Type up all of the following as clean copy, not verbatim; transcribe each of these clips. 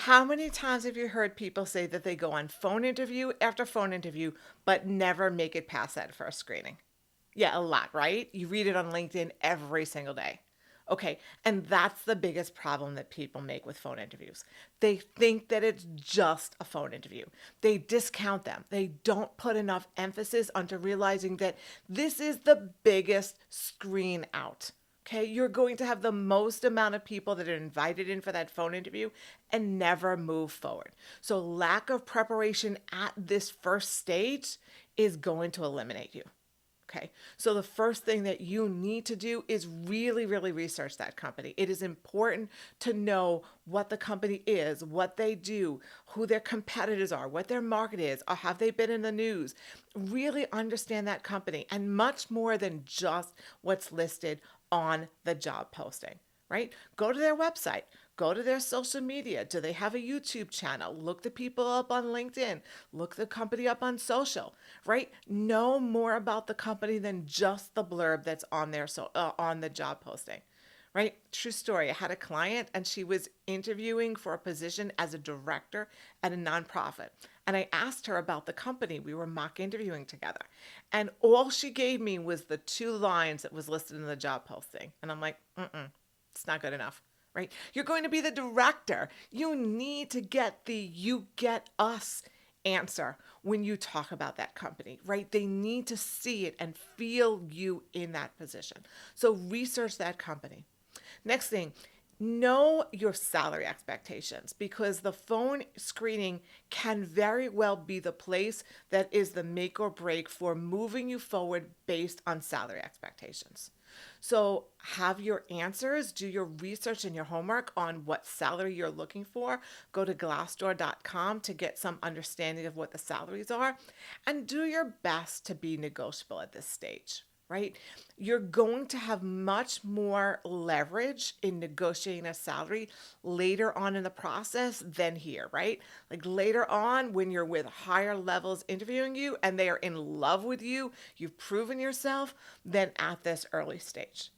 How many times have you heard people say that they go on phone interview after phone interview, but never make it past that first screening? Yeah, a lot, right? You read it on LinkedIn every single day. Okay, and that's the biggest problem that people make with phone interviews. They think that it's just a phone interview. They discount them. They don't put enough emphasis onto realizing that this is the biggest screen out. Okay, you're going to have the most amount of people that are invited in for that phone interview and never move forward. So, lack of preparation at this first stage is going to eliminate you. Okay, so the first thing that you need to do is really, really research that company. It is important to know what the company is, what they do, who their competitors are, what their market is, or have they been in the news. Really understand that company and much more than just what's listed on the job posting, right? Go to their website, go to their social media. Do they have a YouTube channel? Look the people up on LinkedIn, look the company up on social, right? Know more about the company than just the blurb that's on their on the job posting. Right? True story. I had a client and she was interviewing for a position as a director at a nonprofit. And I asked her about the company. We were mock interviewing together. And all she gave me was the 2 lines that was listed in the job posting. And I'm like, it's not good enough, right? You're going to be the director. You need to get the you get us answer when you talk about that company, right? They need to see it and feel you in that position. So research that company. Next thing, know your salary expectations because the phone screening can very well be the place that is the make or break for moving you forward based on salary expectations. So, have your answers, do your research and your homework on what salary you're looking for. Go to glassdoor.com to get some understanding of what the salaries are, and do your best to be negotiable at this stage, right? You're going to have much more leverage in negotiating a salary later on in the process than here, right? Like later on, when you're with higher levels interviewing you and they are in love with you, you've proven yourself, than at this early stage.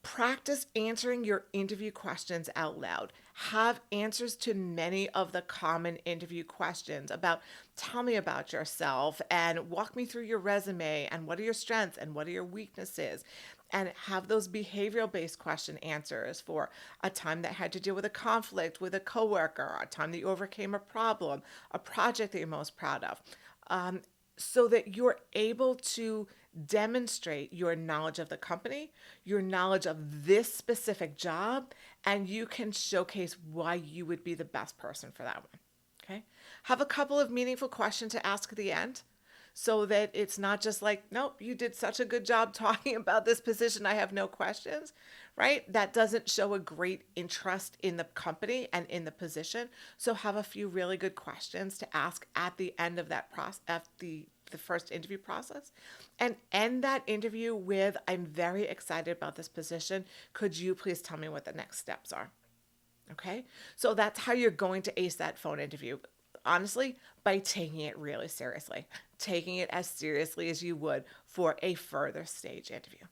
Practice answering your interview questions out loud. Have answers to many of the common interview questions about tell me about yourself and walk me through your resume and what are your strengths and what are your weaknesses. And have those behavioral based question answers for a time that had to deal with a conflict with a coworker, a time that you overcame a problem, a project that you're most proud of. So that you're able to demonstrate your knowledge of the company, your knowledge of this specific job, and you can showcase why you would be the best person for that one. Okay? Have a couple of meaningful questions to ask at the end so that it's not just like, nope, you did such a good job talking about this position, I have no questions, right? That doesn't show a great interest in the company and in the position. So have a few really good questions to ask at the end of that process, at the first interview process, and end that interview with, I'm very excited about this position. Could you please tell me what the next steps are? Okay. So that's how you're going to ace that phone interview. Honestly, by taking it really seriously, taking it as seriously as you would for a further stage interview.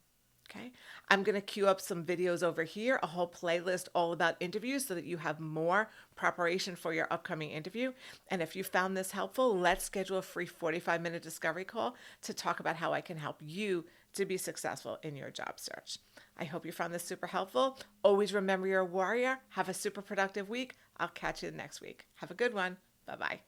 Okay. I'm going to queue up some videos over here, a whole playlist all about interviews so that you have more preparation for your upcoming interview. And if you found this helpful, let's schedule a free 45-minute discovery call to talk about how I can help you to be successful in your job search. I hope you found this super helpful. Always remember you're a warrior. Have a super productive week. I'll catch you next week. Have a good one. Bye-bye.